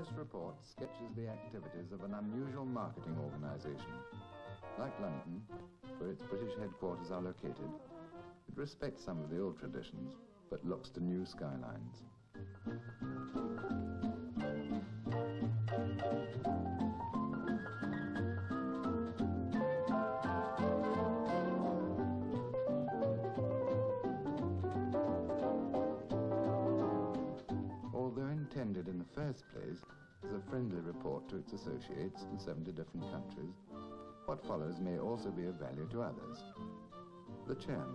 This report sketches the activities of an unusual marketing organization. Like London, where its British headquarters are located, it respects some of the old traditions, but looks to new skylines. Although intended in the first place as a friendly report to its associates in 70 different countries, what follows may also be of value to others. The chairman.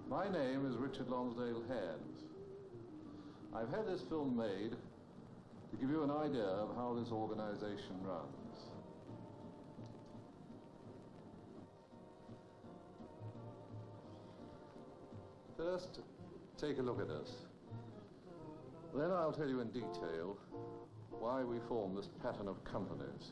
My name is Richard Lonsdale Hands. I've had this film made to give you an idea of how this organization runs. First, take a look at us. Then I'll tell you in detail why we form this pattern of companies.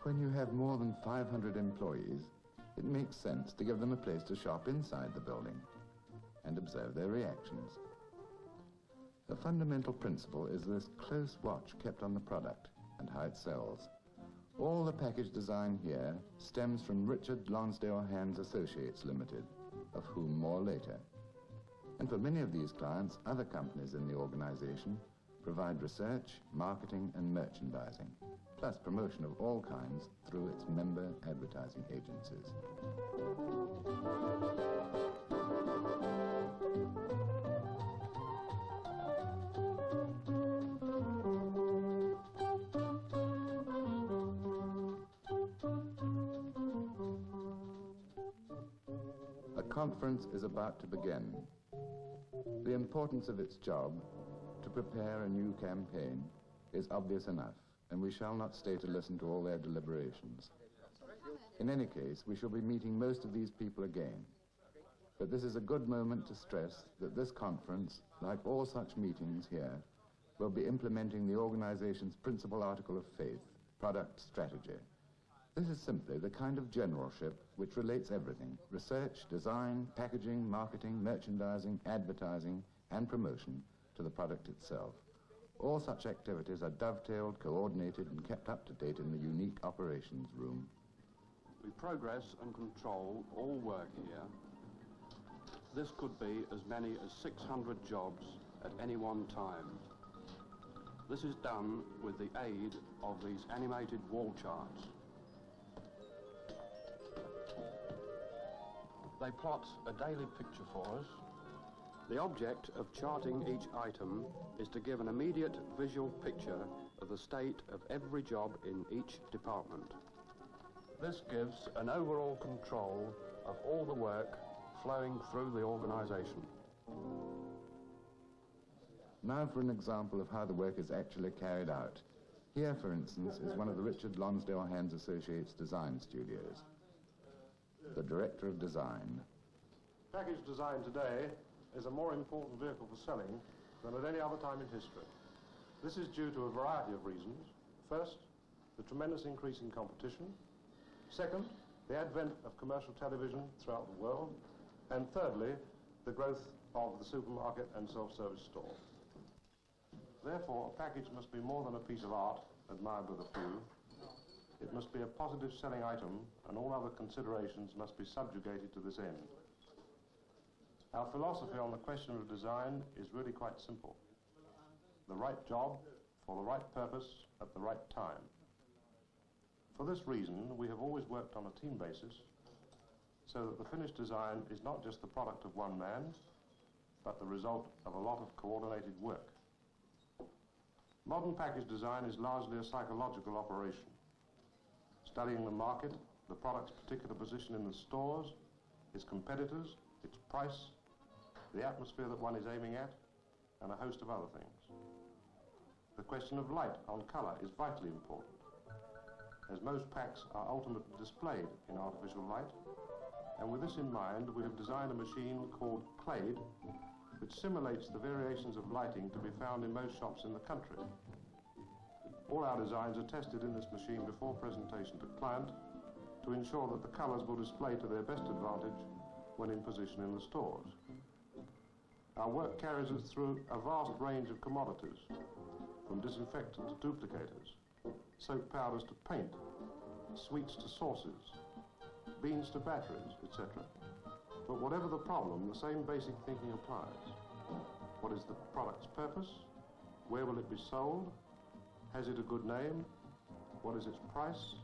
When you have more than 500 employees, it makes sense to give them a place to shop inside the building and observe their reactions. The fundamental principle is this close watch kept on the product and how it sells. All the package design here stems from Richard Lonsdale Hands Associates Limited, of whom more later. And for many of these clients, other companies in the organization provide research, marketing and merchandising, plus promotion of all kinds through its member advertising agencies. A conference is about to begin. The importance of its job, to prepare a new campaign, is obvious enough, and we shall not stay to listen to all their deliberations. In any case, we shall be meeting most of these people again. But this is a good moment to stress that this conference, like all such meetings here, will be implementing the organization's principal article of faith, product strategy. This is simply the kind of generalship which relates everything: research, design, packaging, marketing, merchandising, advertising, and promotion to the product itself. All such activities are dovetailed, coordinated, and kept up to date in the unique operations room. We progress and control all work here. This could be as many as 600 jobs at any one time. This is done with the aid of these animated wall charts. They plot a daily picture for us. The object of charting each item is to give an immediate visual picture of the state of every job in each department. This gives an overall control of all the work flowing through the organization. Now for an example of how the work is actually carried out. Here, for instance, is one of the Richard Lonsdale Hands Associates design studios. The Director of Design. Package design today is a more important vehicle for selling than at any other time in history. This is due to a variety of reasons. First, the tremendous increase in competition. Second, the advent of commercial television throughout the world. And thirdly, the growth of the supermarket and self-service store. Therefore, a package must be more than a piece of art admired with a few. It must be a positive selling item, and all other considerations must be subjugated to this end. Our philosophy on the question of design is really quite simple. The right job for the right purpose at the right time. For this reason, we have always worked on a team basis, so that the finished design is not just the product of one man, but the result of a lot of coordinated work. Modern package design is largely a psychological operation, studying the market, the product's particular position in the stores, its competitors, its price, the atmosphere that one is aiming at, and a host of other things. The question of light on color is vitally important. as most packs are ultimately displayed in artificial light. And with this in mind, we have designed a machine called Clade, which simulates the variations of lighting to be found in most shops in the country. All our designs are tested in this machine before presentation to client to ensure that the colours will display to their best advantage when in position in the stores. Our work carries us through a vast range of commodities, from disinfectant to duplicators, soap powders to paint, sweets to sauces, beans to batteries, etc. But whatever the problem, the same basic thinking applies. What is the product's purpose? Where will it be sold? Has it a good name? What is its price?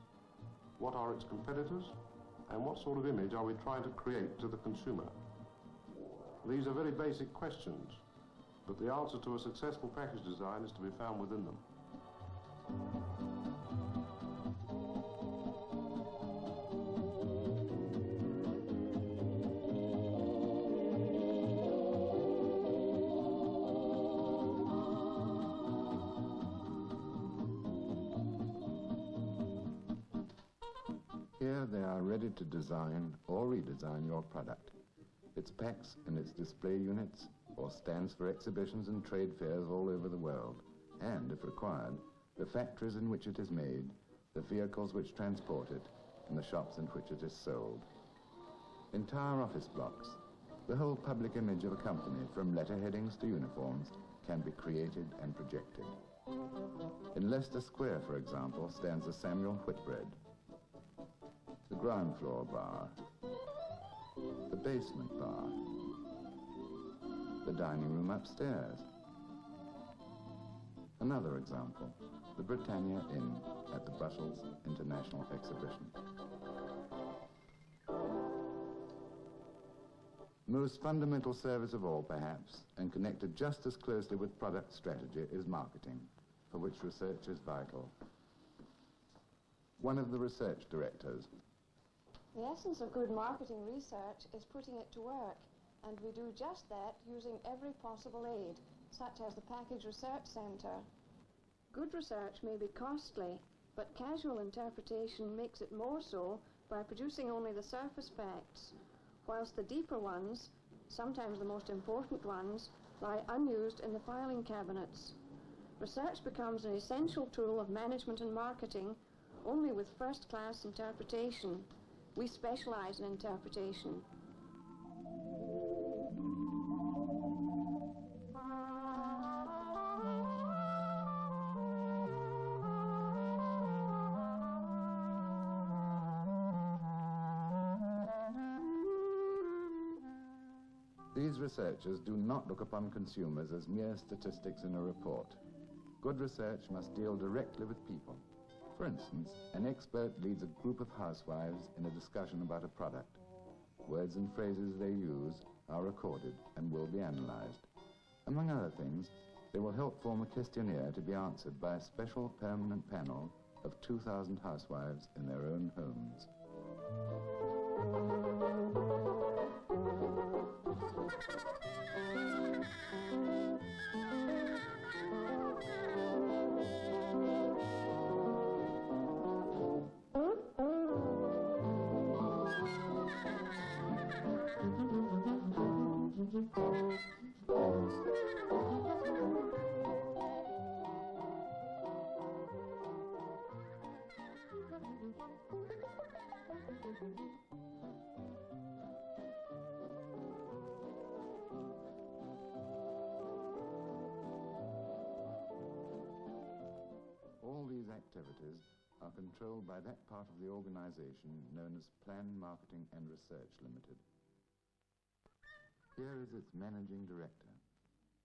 What are its competitors? And what sort of image are we trying to create to the consumer? These are very basic questions, but the answer to a successful package design is to be found within them. Here they are ready to design or redesign your product. Its packs and its display units, or stands for exhibitions and trade fairs all over the world, and, if required, the factories in which it is made, the vehicles which transport it, and the shops in which it is sold. Entire office blocks, the whole public image of a company, from letterheadings to uniforms, can be created and projected. In Leicester Square, for example, stands the Samuel Whitbread, the ground floor bar, the basement bar, the dining room upstairs. Another example, the Britannia Inn at the Brussels International Exhibition. Most fundamental service of all, perhaps, and connected just as closely with product strategy, is marketing, for which research is vital. One of the research directors. The essence of good marketing research is putting it to work, and we do just that using every possible aid, such as the Package Research Centre. Good research may be costly, but casual interpretation makes it more so by producing only the surface facts, whilst the deeper ones, sometimes the most important ones, lie unused in the filing cabinets. Research becomes an essential tool of management and marketing only with first-class interpretation. We specialize in interpretation. These researchers do not look upon consumers as mere statistics in a report. Good research must deal directly with people. For instance, an expert leads a group of housewives in a discussion about a product. Words and phrases they use are recorded and will be analyzed. Among other things, they will help form a questionnaire to be answered by a special permanent panel of 2,000 housewives in their own homes. All these activities are controlled by that part of the organization known as Plan Marketing and Research Limited. Here is its managing director.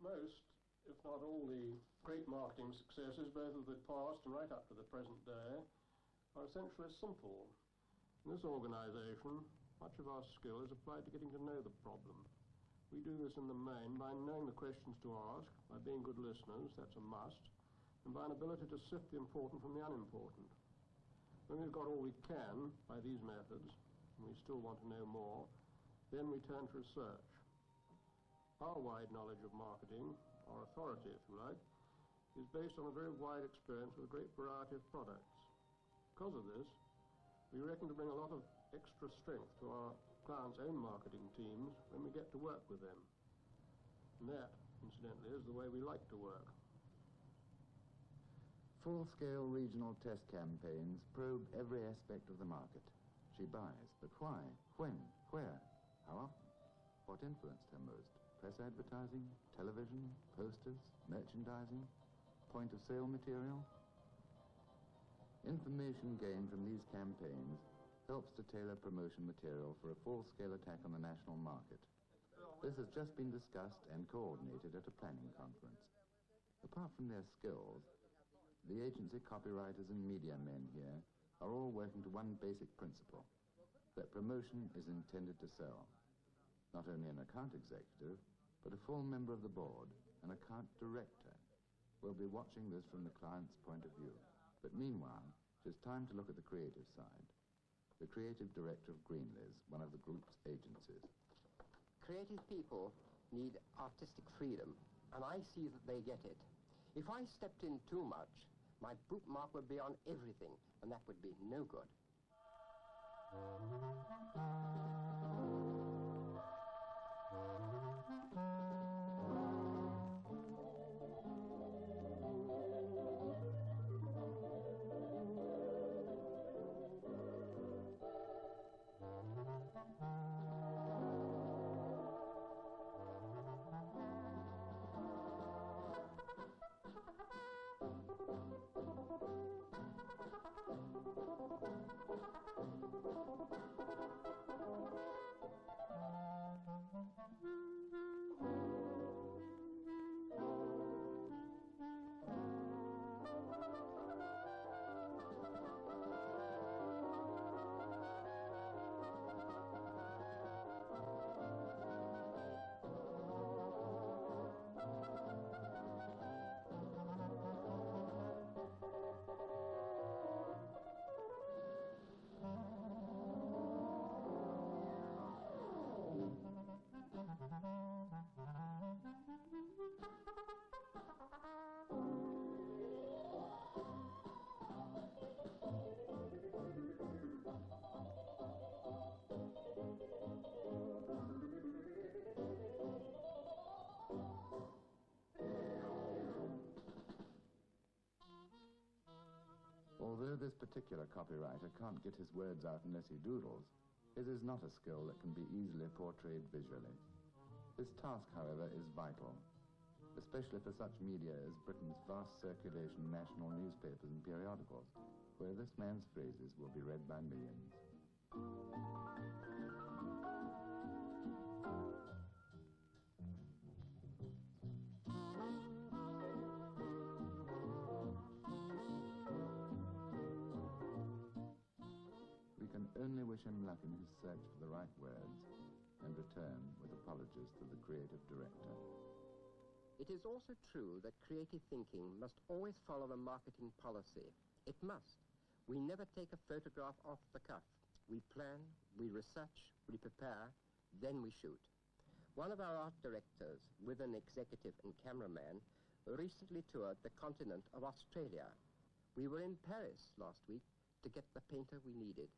Most, if not all, the great marketing successes, both of the past and right up to the present day, are essentially simple. In this organization, much of our skill is applied to getting to know the problem. We do this in the main by knowing the questions to ask, by being good listeners, that's a must, and by an ability to sift the important from the unimportant. When we've got all we can by these methods, and we still want to know more, then we turn to research. Our wide knowledge of marketing, our authority if you like, is based on a very wide experience with a great variety of products. Because of this, we reckon to bring a lot of extra strength to our clients' own marketing teams when we get to work with them. And that, incidentally, is the way we like to work. Full-scale regional test campaigns probe every aspect of the market. She buys, but why, when, where, how often? What influenced her most? Press advertising, television, posters, merchandising, point-of-sale material? Information gained from these campaigns helps to tailor promotion material for a full-scale attack on the national market. This has just been discussed and coordinated at a planning conference. Apart from their skills, the agency copywriters and media men here are all working to one basic principle, that promotion is intended to sell. Not only an account executive, but a full member of the board, an account director, will be watching this from the client's point of view. But meanwhile, it is time to look at the creative side. The creative director of Greenleys, one of the group's agencies. Creative people need artistic freedom, and I see that they get it. If I stepped in too much, my bookmark would be on everything, and that would be no good. Although this particular copywriter can't get his words out unless he doodles, his is not a skill that can be easily portrayed visually. His task, however, is vital, especially for such media as Britain's vast circulation national newspapers and periodicals, where this man's phrases will be read by millions. We can only wish him luck in his search for the right words and return with apologies to the creative director. It is also true that creative thinking must always follow a marketing policy. It must. We never take a photograph off the cuff. We plan, we research, we prepare, then we shoot. One of our art directors, with an executive and cameraman, recently toured the continent of Australia. We were in Paris last week to get the painter we needed.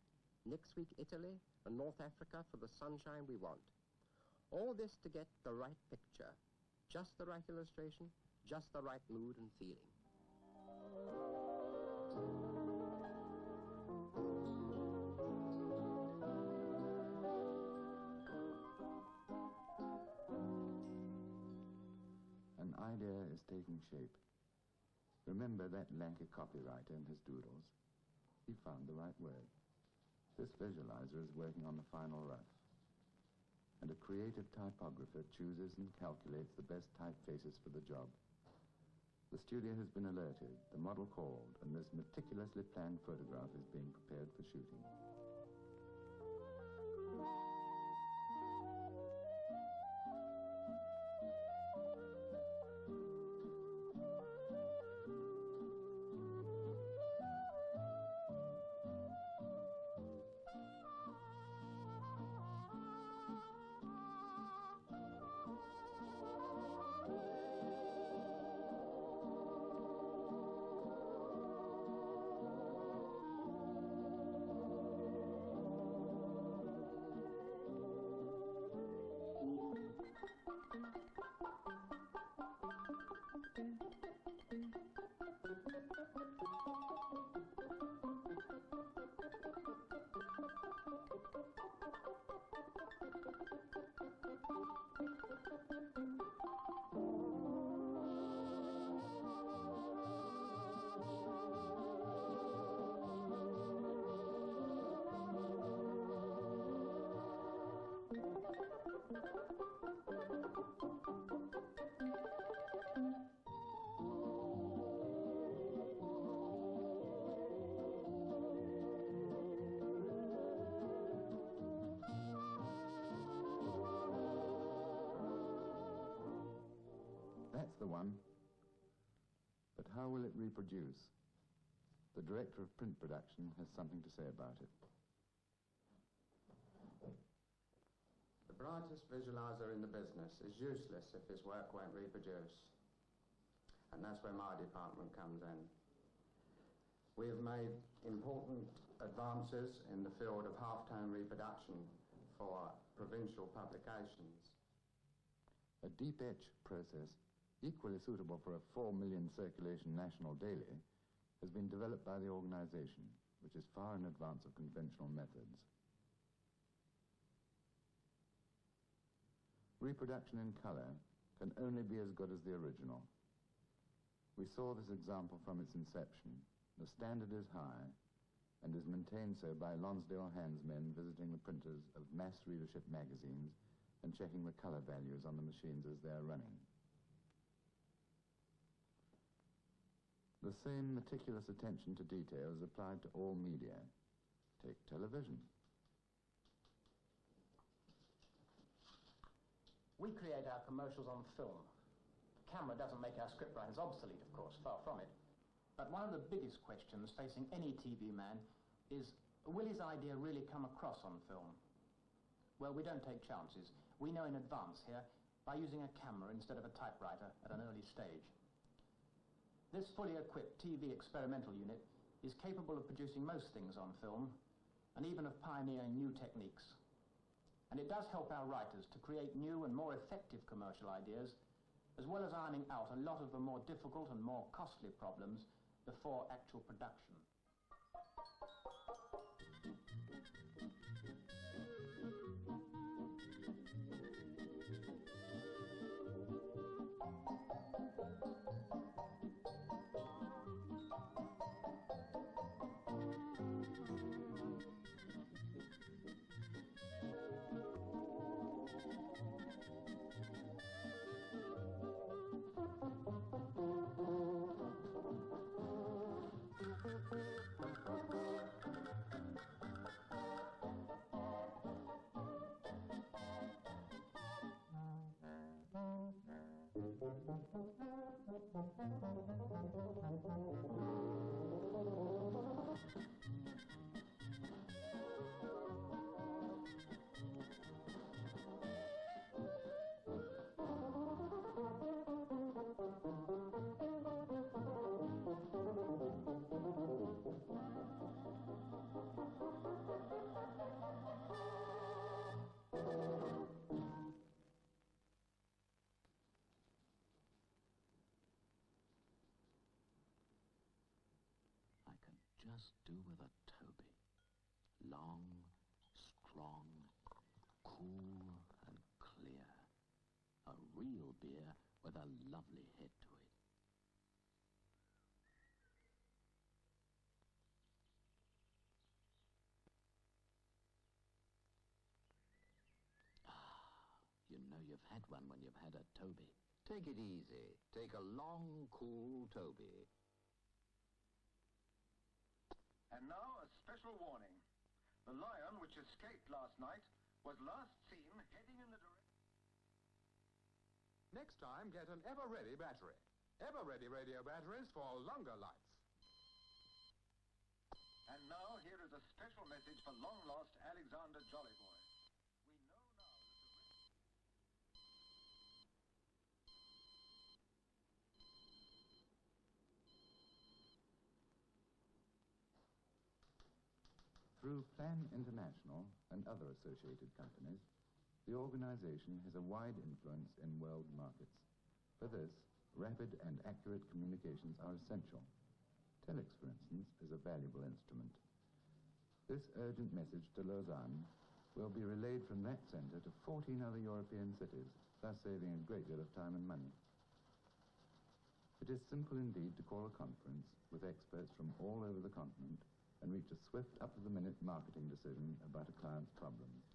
Next week, Italy and North Africa for the sunshine we want. All this to get the right picture, just the right illustration, just the right mood and feeling. An idea is taking shape. Remember that lanky copywriter and his doodles? He found the right word. This visualizer is working on the final rough. And a creative typographer chooses and calculates the best typefaces for the job. The studio has been alerted, the model called, and this meticulously planned photograph is being prepared for shooting. That's the one. But how will it reproduce? The director of print production has something to say about it. The brightest visualizer in the business is useless if his work won't reproduce. And that's where my department comes in. We have made important advances in the field of halftone reproduction for provincial publications. A deep etch process, equally suitable for a 4 million circulation national daily, has been developed by the organization, which is far in advance of conventional methods. Reproduction in color can only be as good as the original. We saw this example from its inception. The standard is high and is maintained so by Lonsdale handsmen visiting the printers of mass readership magazines and checking the color values on the machines as they are running. The same meticulous attention to detail is applied to all media. Take television. We create our commercials on film. The camera doesn't make our scriptwriters obsolete, of course, far from it. But one of the biggest questions facing any TV man is, will his idea really come across on film? Well, we don't take chances. We know in advance here by using a camera instead of a typewriter at an early stage. This fully equipped TV experimental unit is capable of producing most things on film and even of pioneering new techniques. And it does help our writers to create new and more effective commercial ideas, as well as ironing out a lot of the more difficult and more costly problems before actual production. Just do with a Toby. Long, strong, cool and clear. A real beer with a lovely head to it. You know you've had one when you've had a Toby. Take it easy. Take a long, cool Toby. And now a special warning. The lion which escaped last night was last seen heading in the direction... Next time, get an ever-ready battery. Ever-ready radio batteries for longer life. And now here is a special message for long-lost Alexander Jollyboy. We know now that the... Through Plan International and other associated companies, The organization has a wide influence in world markets. For this, rapid and accurate communications are essential. Telex, for instance, is a valuable instrument. This urgent message to Lausanne will be relayed from that center to 14 other European cities, thus saving a great deal of time and money. It is simple indeed to call a conference with experts from all over the continent and reach a swift, up-to-the-minute marketing decision about a client's problems.